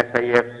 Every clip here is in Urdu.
SIFC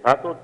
7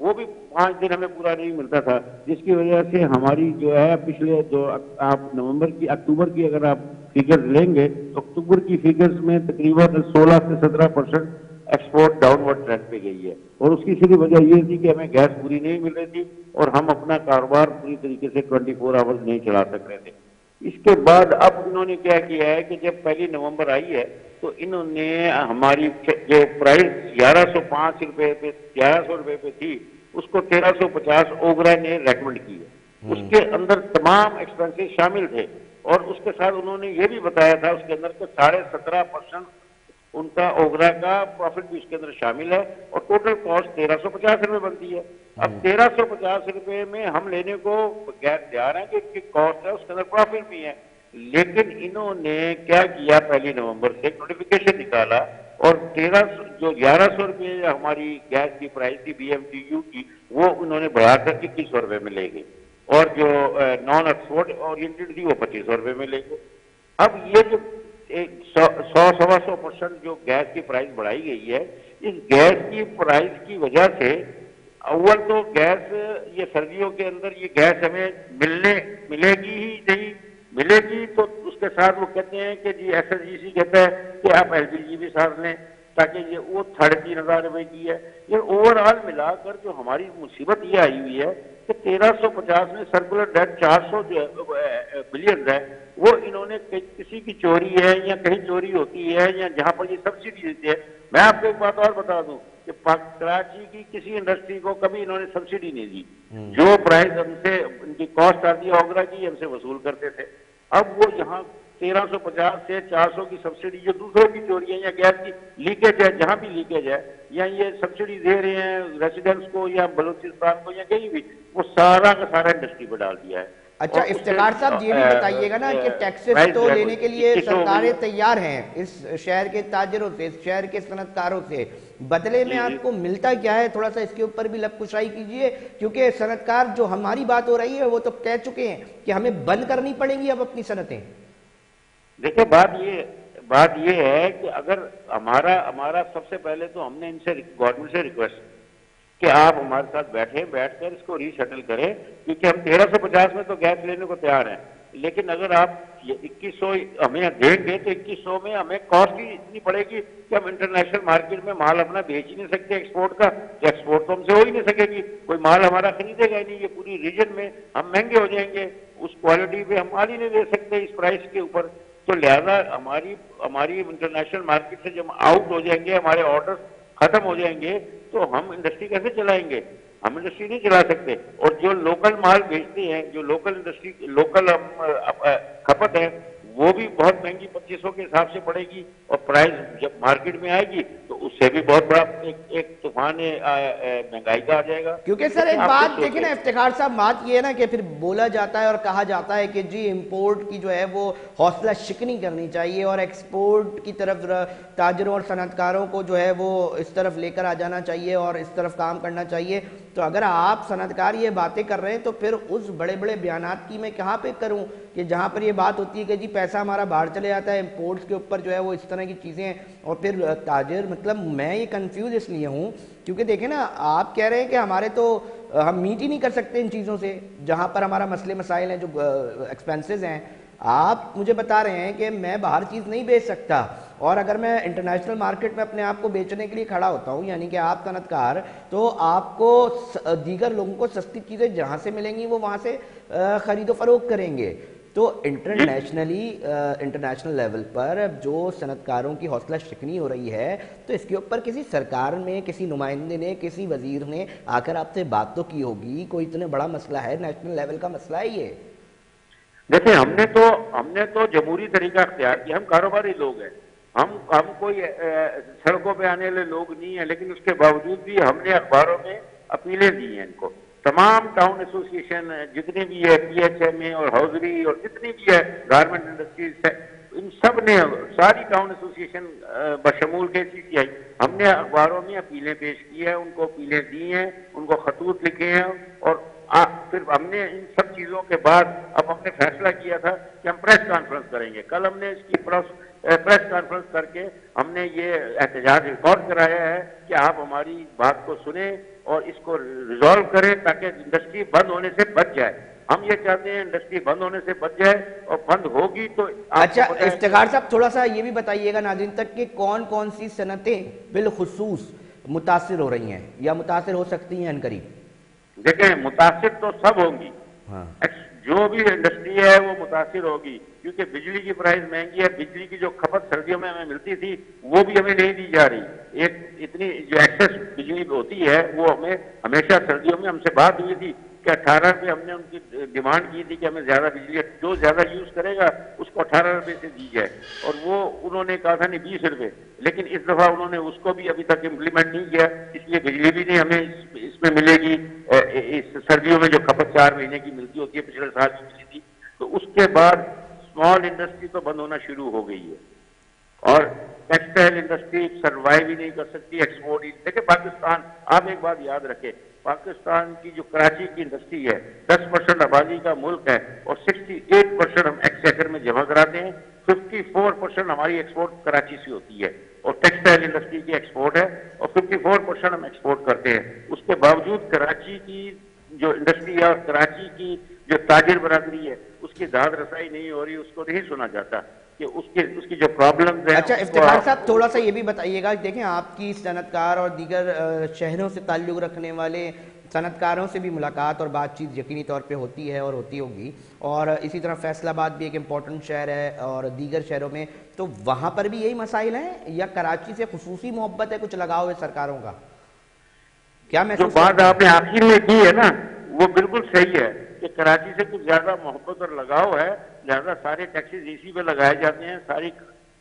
وہ بھی 5 دن ہمیں پورا نہیں ملتا تھا، جس کی وجہ سے ہماری جو ہے پچھلے جو آپ اکتوبر کی اگر آپ فگرز لیں گے تو اکتوبر کی فگرز میں تقریباً 16 سے 17% ایکسپورٹ ڈاؤن ورڈ ٹرینڈ پہ گئی ہے، اور اس کی صرف وجہ یہ تھی کہ ہمیں گیس پوری نہیں مل رہی تھی اور ہم اپنا کاروبار پوری طریقے سے 24 آورز نہیں چلا سک رہے تھے۔ اس کے بعد اب انہوں نے کیا کیا ہے کہ جب 1 نومبر آئی ہے تو انہوں نے ہماری جو پرائز 1105 روپے پہ 1100 روپے پہ تھی اس کو 1350 اوگرا نے ریکمنڈ کی ہے۔ اس کے اندر تمام ایکسپینسز شامل تھے، اور اس کے ساتھ انہوں نے یہ بھی بتایا تھا اس کے اندر کہ 17.5% ان کا اوگرا کا پروفٹ بھی اس کے اندر شامل ہے، اور ٹوٹل کاسٹ 1350 روپے بنتی ہے۔ اب 1350 روپے میں ہم لینے کو غیر تیار ہیں کہ کاسٹ ہے اس کے اندر پروفٹ بھی ہے، لیکن انہوں نے کیا کیا 1 نومبر سے نوٹیفیکیشن نکالا، اور 1100 روپے ہماری گیس کی پرائز تھی بی ایم ٹی یو کی، وہ انہوں نے بڑھا کر 2100 روپے میں لے گئے، اور جو نان ایکسپورٹ اورینٹڈ تھی وہ 2500 روپے میں لے گئے۔ اب یہ جو 100-125% جو گیس کی پرائز بڑھائی گئی ہے، اس گیس کی پرائز کی وجہ سے اول تو گیس یہ سردیوں کے اندر یہ گیس ہمیں ملے گی ہی نہیں، ملے گی تو اس کے ساتھ وہ کہتے ہیں کہ جی ایس ایس جی سی کہتا ہے کہ آپ ایل پی جی بھی ساتھ لیں، تاکہ یہ وہ 3,500 روپے کی ہے۔ یہ اوور آل ملا کر جو ہماری مصیبت یہ آئی ہوئی ہے کہ 1350 میں سرکولر ڈیٹ 400 جو بلین ہے، وہ انہوں نے کسی کی چوری ہے یا کہیں چوری ہوتی ہے یا جہاں پر یہ سبسڈی دیتے ہیں۔ میں آپ کو ایک بات اور بتا دوں کہ کراچی کی کسی انڈسٹری کو کبھی انہوں نے سبسڈی نہیں دی، جو پرائز ہم سے ان کی کاسٹ آتی ہے اوگرا کی ہم سے وصول کرتے تھے۔ اب وہ یہاں 1350 سے 400 کی سبسڈی جو دوسروں کی چوری ہے یا گیس کی لیکیج ہے، جہاں بھی لیکیج ہے یا یہ سبسڈی دے رہے ہیں ریسیڈنٹس کو یا بلوچستان کو یا کہیں بھی، وہ سارا کا سارا انڈسٹری پہ ڈال دیا ہے۔ اچھا افتخار صاحب یہ بھی بتائیے گا نا کہ ٹیکسز تو لینے کے لیے سرکاریں تیار ہیں اس شہر کے تاجروں سے، اس شہر کے صنعت کاروں سے، بدلے میں آپ کو ملتا کیا ہے؟ تھوڑا سا اس کے اوپر بھی لب کشائی کیجئے، کیونکہ صنعت کار جو ہماری بات ہو رہی ہے وہ تو کہہ چکے ہیں کہ ہمیں بند کرنی پڑیں گی اب اپنی صنعتیں۔ دیکھیں بات یہ ہے کہ اگر ہمارا سب سے پہلے تو ہم نے ان سے گورنمنٹ سے ریکویسٹ کہ آپ ہمارے ساتھ بیٹھ کر اس کو ری سیٹل کریں، کیونکہ ہم 1350 میں تو گیس لینے کو تیار ہیں، لیکن اگر آپ 2100 ہمیں دیں گے تو 2100 میں ہمیں کاسٹ ہی اتنی پڑے گی کہ ہم انٹرنیشنل مارکیٹ میں مال اپنا بیچ ہی نہیں سکتے ایکسپورٹ کا، ایکسپورٹ تو ہم سے ہو ہی نہیں سکے گی، کوئی مال ہمارا خریدے گا ہی نہیں، یہ پوری ریجن میں ہم مہنگے ہو جائیں گے، اس کوالٹی پہ ہم مال ہی نہیں دے سکتے اس پرائس کے اوپر۔ تو لہذا ہماری انٹرنیشنل مارکیٹ سے جب آؤٹ ہو جائیں گے، ہمارے آرڈر ختم ہو جائیں گے تو ہم انڈسٹری کیسے چلائیں گے؟ ہم انڈسٹری نہیں چلا سکتے، اور جو لوکل مال بیچتے ہیں، جو لوکل انڈسٹری لوکل کھپت ہے، وہ بھی بہت مہنگی 2500 کے حساب سے پڑے گی، اور پرائز جب مارکیٹ میں آئے گی تو اس سے بھی بہت بڑا ایک طوفان مہنگائی کا آ جائے گا۔ کیونکہ سر ایک بات دیکھیں نا افتخار صاحب، بات یہ ہے نا کہ پھر بولا جاتا ہے اور کہا جاتا ہے کہ جی امپورٹ کی جو ہے وہ حوصلہ شکنی کرنی چاہیے اور ایکسپورٹ کی طرف تاجروں اور صنعت کاروں کو جو ہے وہ اس طرف لے کر آ جانا چاہیے اور اس طرف کام کرنا چاہیے۔ تو اگر آپ صنعت کار یہ باتیں کر رہے ہیں تو پھر اس بڑے بڑے بیانات کی میں کہاں پہ کروں کہ جہاں پر یہ بات ہوتی ہے کہ جی پیسہ ہمارا باہر چلے جاتا ہے، امپورٹس کے اوپر جو ہے وہ اس طرح کی چیزیں ہیں، اور پھر تاجر مطلب میں یہ کنفیوز اس لیے ہوں کیونکہ دیکھیں نا آپ کہہ رہے ہیں کہ ہمارے تو ہم میٹ ہی نہیں کر سکتے ان چیزوں سے جہاں پر ہمارا مسئلے مسائل ہیں جو ایکسپینسز ہیں، آپ مجھے بتا رہے ہیں کہ میں باہر چیز نہیں بیچ سکتا، اور اگر میں انٹرنیشنل مارکیٹ میں اپنے آپ کو بیچنے کے لیے کھڑا ہوتا ہوں یعنی کہ آپ صنعت کار، تو آپ کو دیگر لوگوں کو سستی چیزیں جہاں سے ملیں گی وہ وہاں سے خرید و فروخت کریں گے۔ تو انٹرنیشنل لیول پر جو صنعت کاروں کی حوصلہ شکنی ہو رہی ہے تو اس کے اوپر کسی سرکار میں کسی نمائندے نے کسی وزیر نے آ کر آپ سے بات تو کی ہوگی، کوئی اتنا بڑا مسئلہ ہے، نیشنل لیول کا مسئلہ ہے یہ۔ دیکھیں ہم نے تو جمہوری طریقہ اختیار کیا، ہم کاروباری لوگ ہیں، ہم کوئی سڑکوں پہ آنے والے لوگ نہیں ہیں، لیکن اس کے باوجود بھی ہم نے اخباروں میں اپیلیں دی ہیں ان کو، تمام ٹاؤن ایسوسیشن جتنے بھی ہے پی ایچ ایم اے اور ہاؤزری اور جتنی بھی ہے گارمنٹ انڈسٹریز ہے، ان سب نے ساری ٹاؤن ایسوسیشن بشمول کے سی سی آئی ہم نے اخباروں میں اپیلیں پیش کی ہیں، ان کو اپیلیں دی ہیں، ان کو خطوط لکھے ہیں، اور پھر ہم نے ان سب چیزوں کے بعد اب ہم نے فیصلہ کیا تھا کہ ہم پریس کانفرنس کریں گے۔ کل ہم نے اس کی پریس کانفرنس کر کے ہم نے یہ احتجاج ریکارڈ کرایا ہے کہ آپ ہماری بات کو سنیں اور اس کو ریزالو کریں تاکہ انڈسٹری بند ہونے سے بچ جائے. ہم یہ چاہتے ہیں انڈسٹری بند ہونے سے بچ جائے, اور بند ہوگی تو اچھا افتخار صاحب تھوڑا سا یہ بھی بتائیے گا ناظرین تک کہ کون کون سی صنعتیں بالخصوص متاثر ہو رہی ہیں یا متاثر ہو سکتی ہیں عنقریب؟ دیکھیں متاثر تو سب ہوں گی, ہاں جو بھی انڈسٹری ہے وہ متاثر ہوگی, کیونکہ بجلی کی پرائز مہنگی ہے. بجلی کی جو کھپت سردیوں میں ہمیں ملتی تھی وہ بھی ہمیں نہیں دی جا رہی. ایک اتنی جو ایکسس بجلی ہوتی ہے وہ ہمیں ہمیشہ سردیوں میں ہم سے بات ہوئی تھی کہ 18 روپے ہم نے ان کی ڈیمانڈ کی تھی کہ ہمیں زیادہ بجلی جو زیادہ یوز کرے گا اس کو 18 روپے سے دی جائے, اور وہ انہوں نے کہا تھا نہیں 20 روپے. لیکن اس دفعہ انہوں نے اس کو بھی ابھی تک امپلیمنٹ نہیں کیا, اس لیے بجلی بھی نہیں ہمیں اس میں ملے گی. اس سردیوں میں جو کھپت 4 مہینے کی ملتی ہوتی ہے پچھلے سال بھی ملی تھی. تو اس کے بعد اسمال انڈسٹری تو بند ہونا شروع ہو گئی ہے, اور ٹیکسٹائل انڈسٹری سروائیو ہی نہیں کر سکتی. ایکسپورٹ ہی دیکھیں پاکستان, آپ ایک بات یاد رکھیں, پاکستان کی جو کراچی کی انڈسٹری ہے 10% آبادی کا ملک ہے اور 68% ہم ایکسچیکر میں جمع کراتے ہیں. 54% ہماری ایکسپورٹ کراچی سے ہوتی ہے, اور ٹیکسٹائل انڈسٹری کی ایکسپورٹ ہے, اور 54% ہم ایکسپورٹ کرتے ہیں. اس کے باوجود کراچی کی جو انڈسٹری ہے اور کراچی کی جو تاجر برادری ہے اس کی داد رسائی نہیں ہو رہی, اس کو نہیں سنا جاتا کہ اس کی جو پرابلمز ہیں. اچھا افتخار صاحب تھوڑا سا یہ بھی بتائیے گا, دیکھیں آپ کی صنعت کار اور دیگر شہروں سے تعلق رکھنے والے صنعت کاروں سے بھی ملاقات اور بات چیت یقینی طور پہ ہوتی ہے اور ہوتی ہوگی, اور اسی طرح فیصل آباد بھی ایک امپورٹنٹ شہر ہے اور دیگر شہروں میں, تو وہاں پر بھی یہی مسائل ہیں یا کراچی سے خصوصی محبت ہے, کچھ لگاؤ ہے سرکاروں کا, کیا محسوس جو بات آپ نے آخر میں کی ہے نا وہ بالکل صحیح ہے کہ کراچی سے کچھ زیادہ محبت اور لگاؤ ہے, لہذا سارے ٹیکسیز اسی پہ لگائے جاتے ہیں, ساری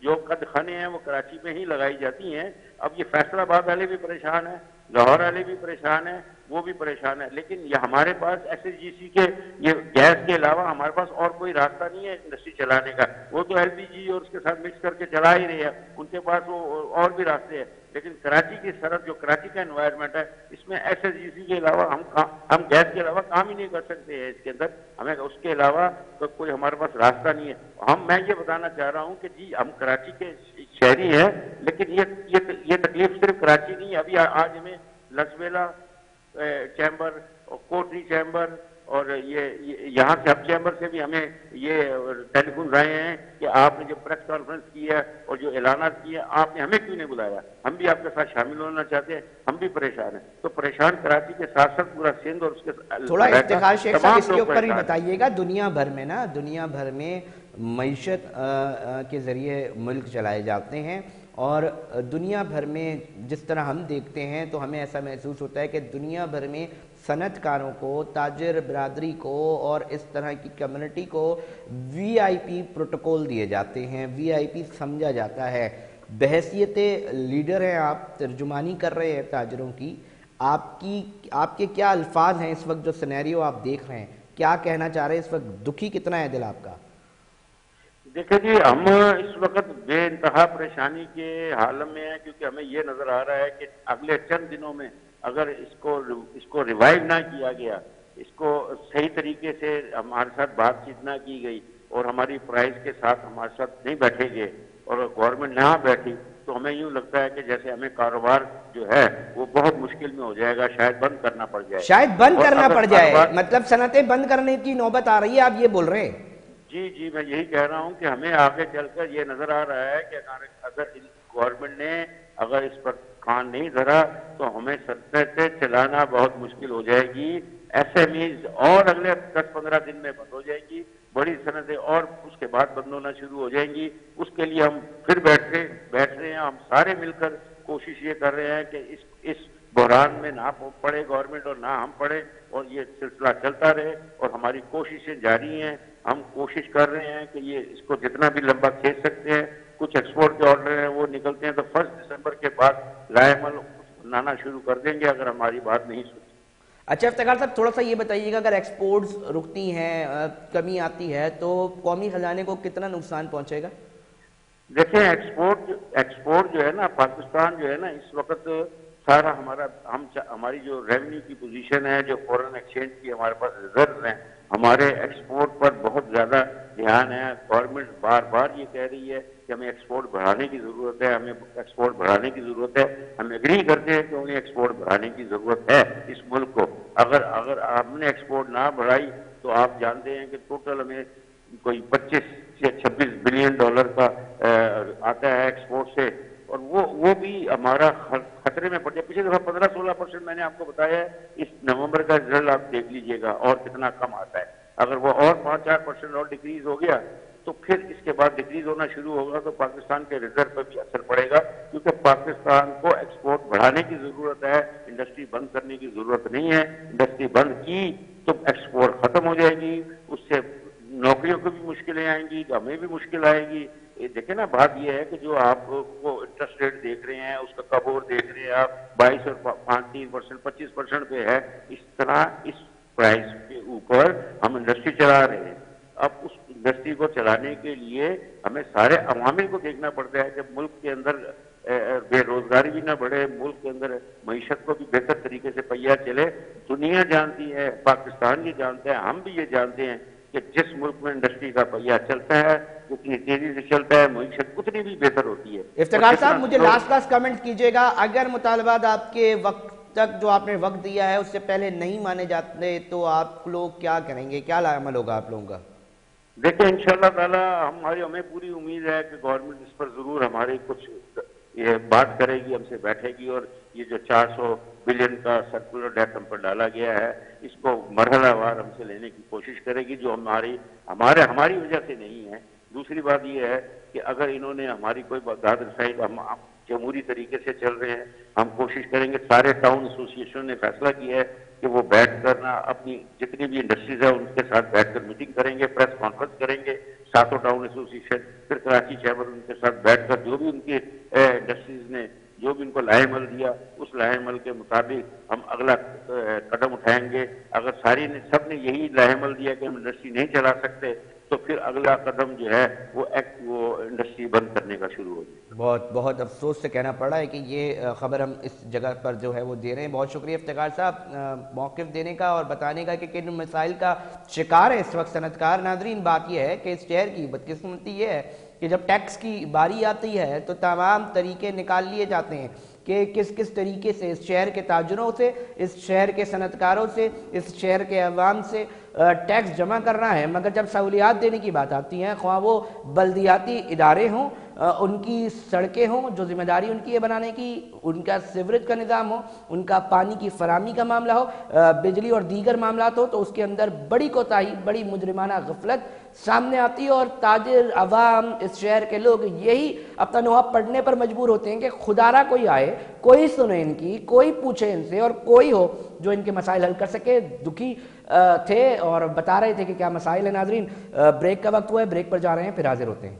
جو قد خانے ہیں وہ کراچی میں ہی لگائی جاتی ہیں. اب یہ فیصل آباد والے بھی پریشان ہیں, لاہور والے بھی پریشان ہیں, وہ بھی پریشان ہے, لیکن یہ ہمارے پاس ایس ایس جی سی کے یہ گیس کے علاوہ ہمارے پاس اور کوئی راستہ نہیں ہے انڈسٹری چلانے کا. وہ تو ایل پی جی اور اس کے ساتھ مکس کر کے چلا ہی رہے ہیں, ان کے پاس وہ اور بھی راستے ہیں. لیکن کراچی کی سرحد جو کراچی کا انوائرمنٹ ہے اس میں ایس ایس جی سی کے علاوہ ہم گیس کے علاوہ کام ہی نہیں کر سکتے ہیں. اس کے اندر ہمیں اس کے علاوہ تو کوئی ہمارے پاس راستہ نہیں ہے. میں یہ بتانا چاہ رہا ہوں کہ جی ہم کراچی کے شہری ہیں, لیکن یہ تکلیف صرف کراچی نہیں ہے. ابھی آج ہمیں لسویلا چیمبر اور کوٹری چیمبر اور یہاں سے ہب چیمبر سے بھی ہمیں یہ ٹیلی فون آئے ہیں کہ آپ نے جو پریس کانفرنس کی ہے اور جو اعلانات کیے آپ نے ہمیں کیوں نہیں بلایا, ہم بھی آپ کے ساتھ شامل ہونا چاہتے ہیں, ہم بھی پریشان ہیں. تو پریشان کراچی کے ساتھ ساتھ پورا سندھ اور اس کے تھوڑا افتخار شیخ صاحب اس کے اوپر ہی بتائیے گا. دنیا بھر میں معیشت کے ذریعے ملک چلائے جاتے ہیں, اور دنیا بھر میں جس طرح ہم دیکھتے ہیں تو ہمیں ایسا محسوس ہوتا ہے کہ دنیا بھر میں صنعت کاروں کو, تاجر برادری کو اور اس طرح کی کمیونٹی کو وی آئی پی پروٹوکول دیے جاتے ہیں, وی آئی پی سمجھا جاتا ہے. بحیثیت لیڈر ہیں آپ, ترجمانی کر رہے ہیں تاجروں کی, آپ کے کیا الفاظ ہیں اس وقت جو سینیریو آپ دیکھ رہے ہیں, کیا کہنا چاہ رہے ہیں اس وقت, دکھی کتنا ہے دل آپ کا؟ دیکھیں جی ہم اس وقت بے انتہا پریشانی کے حال میں ہیں, کیونکہ ہمیں یہ نظر آ رہا ہے کہ اگلے چند دنوں میں اگر اس کو ریوائیو نہ کیا گیا, اس کو صحیح طریقے سے ہمارے ساتھ بات چیت نہ کی گئی اور ہماری پرائز کے ساتھ ہمارے ساتھ نہیں بیٹھے گئے اور گورنمنٹ نہ بیٹھی, تو ہمیں یوں لگتا ہے کہ جیسے ہمیں کاروبار جو ہے وہ بہت مشکل میں ہو جائے گا, شاید بند کرنا پڑ جائے. شاید بند کرنا پڑ جائے, مطلب صنعتیں بند کرنے کی نوبت آ رہی ہے, آپ یہ بول رہے ہیں؟ جی میں یہی کہہ رہا ہوں کہ ہمیں آگے چل کر یہ نظر آ رہا ہے کہ اگر گورنمنٹ نے اگر اس پر کان نہیں دھرا تو ہمیں صنعتیں چلانا بہت مشکل ہو جائے گی. ایس ایم ایز اور اگلے 10-15 دن میں بند ہو جائے گی, بڑی صنعتیں اور اس کے بعد بند ہونا شروع ہو جائیں گی. اس کے لیے ہم پھر بیٹھ رہے ہیں, ہم سارے مل کر کوشش یہ کر رہے ہیں کہ اس بحران میں نہ پڑے گورنمنٹ اور نہ ہم پڑے, اور یہ سلسلہ چلتا رہے, اور ہماری کوششیں جاری ہیں. ہم کوشش کر رہے ہیں کہ اس کو جتنا بھی لمبا کھینچ سکتے ہیں. کچھ ایکسپورٹ کے آرڈر ہیں وہ نکلتے ہیں تو 1 دسمبر کے بعد لائحہ بنانا شروع کر دیں گے اگر ہماری بات نہیں سنی. اچھا افتخار صاحب تھوڑا سا یہ بتائیے گا, اگر ایکسپورٹس رکتی ہیں, کمی آتی ہے, تو قومی خزانے کو کتنا نقصان پہنچے گا؟ دیکھیں ایکسپورٹ جو ہے نا, پاکستان جو ہے نا اس وقت سارا ہماری جو ریونیو کی پوزیشن ہے, جو فورن ایکسچینج کی ہمارے پاس ریزرو ہیں, ہمارے ایکسپورٹ پر بہت زیادہ دھیان ہے. گورنمنٹ بار بار یہ کہہ رہی ہے کہ ہمیں ایکسپورٹ بڑھانے کی ضرورت ہے، ہمیں ایکسپورٹ بڑھانے کی ضرورت ہے، ہم ایگری کرتے ہیں کہ انہیں ایکسپورٹ بڑھانے کی ضرورت ہے اس ملک کو. اگر ہم نے ایکسپورٹ نہ بڑھائی تو آپ جانتے ہیں کہ ٹوٹل ہمیں کوئی 25 سے 26 بلین ڈالر کا آتا ہے ایکسپورٹ سے، اور وہ بھی ہمارا خطرے میں پڑ جائے. پچھلے دفعہ 15-16% میں نے آپ کو بتایا ہے. اس نومبر کا رزلٹ آپ دیکھ لیجئے گا اور کتنا کم آتا ہے. اگر وہ اور 5-4% اور ڈکریز ہو گیا تو پھر اس کے بعد ڈکریز ہونا شروع ہوگا تو پاکستان کے ریزرو پر بھی اثر پڑے گا، کیونکہ پاکستان کو ایکسپورٹ بڑھانے کی ضرورت ہے، انڈسٹری بند کرنے کی ضرورت نہیں ہے. انڈسٹری بند کی تو ایکسپورٹ ختم ہو جائے گی، اس سے نوکریوں کو بھی مشکلیں آئیں گی، ہمیں بھی مشکل آئے گی. یہ دیکھیں نا، بات یہ ہے کہ جو آپ کو انٹرسٹ ریٹ دیکھ رہے ہیں، اس کا کبور دیکھ رہے ہیں آپ 22 اور 3%، 25% پہ ہے. اس طرح اس پرائز کے اوپر ہم انڈسٹری چلا رہے ہیں. اب اس انڈسٹری کو چلانے کے لیے ہمیں سارے عوامل کو دیکھنا پڑتا ہے کہ ملک کے اندر بے روزگاری بھی نہ بڑھے، ملک کے اندر معیشت کو بھی بہتر طریقے سے پہیہ چلے. دنیا جانتی ہے، پاکستان یہ جانتا ہے، ہم بھی یہ جانتے ہیں کہ جس ملک میں انڈسٹری کا پہیہ چلتا ہے، جتنی تیزی سے چلتا ہے، معیشت اتنی بھی بہتر ہوتی ہے. افتخار صاحب مجھے لاسٹ کمنٹ کیجئے گا، اگر مطالبات آپ کے وقت تک جو آپ نے وقت دیا ہے اس سے پہلے نہیں مانے جاتے تو آپ لوگ کیا کریں گے؟ کیا عمل ہوگا آپ لوگوں کا؟ دیکھیں انشاءاللہ تعالی ہمیں پوری امید ہے کہ گورنمنٹ اس پر ضرور ہماری کچھ یہ بات کرے گی، ہم سے بیٹھے گی، اور یہ جو 400 بلین کا سرکولر ڈیٹ ہم پر ڈالا گیا ہے اس کو مرحلہ وار ہم سے لینے کی کوشش کرے گی، جو ہماری وجہ سے نہیں ہے. دوسری بات یہ ہے کہ اگر انہوں نے ہماری کوئی داد رسائی، ہم جمہوری طریقے سے چل رہے ہیں، ہم کوشش کریں گے. سارے ٹاؤن ایسوسی ایشن نے فیصلہ کیا ہے کہ وہ بیٹھ کر اپنی جتنی بھی انڈسٹریز ہیں ان کے ساتھ بیٹھ کر میٹنگ کریں گے، پریس کانفرنس کریں گے. ساتوں ٹاؤن ایسوسی ایشن، پھر کراچی چیمبر، ان کے ساتھ بیٹھ کر جو بھی ان کی انڈسٹریز نے جو بھی ان کو لائحہ عمل دیا اس لائحہ عمل کے مطابق ہم اگلا قدم اٹھائیں گے. اگر سب نے یہی لائحہ عمل دیا کہ ہم انڈسٹری نہیں چلا سکتے تو پھر اگلا قدم جو ہے وہ انڈسٹری بند کرنے کا شروع ہو جائے. بہت بہت افسوس سے کہنا پڑ رہا ہے کہ یہ خبر ہم اس جگہ پر جو ہے وہ دے رہے ہیں. بہت شکریہ افتخار صاحب موقف دینے کا اور بتانے کا کہ کن مسائل کا شکار ہے اس وقت صنعت کار. ناظرین بات یہ ہے کہ اس شہر کی بدقسمتی یہ ہے کہ جب ٹیکس کی باری آتی ہے تو تمام طریقے نکال لیے جاتے ہیں کہ کس طریقے سے اس شہر کے تاجروں سے، اس شہر کے صنعت کاروں سے، اس شہر کے عوام سے ٹیکس جمع کرنا ہے. مگر جب سہولیات دینے کی بات آتی ہے، خواہ وہ بلدیاتی ادارے ہوں، ان کی سڑکیں ہوں جو ذمہ داری ان کی ہے بنانے کی، ان کا سیوریج کا نظام ہو، ان کا پانی کی فراہمی کا معاملہ ہو، بجلی اور دیگر معاملات ہو، تو اس کے اندر بڑی کوتاہی، بڑی مجرمانہ غفلت سامنے آتی ہے. اور تاجر، عوام، اس شہر کے لوگ یہی اپنا نوحہ پڑھنے پر مجبور ہوتے ہیں کہ خدا را کوئی آئے، کوئی سنے ان کی، کوئی پوچھے ان سے، اور کوئی ہو جو ان کے مسائل حل کر سکے. دکھی تھے اور بتا رہے تھے کہ کیا مسائل ہیں. ناظرین بریک کا وقت ہوا ہے، بریک پر جا رہے ہیں، پھر حاضر ہوتے ہیں.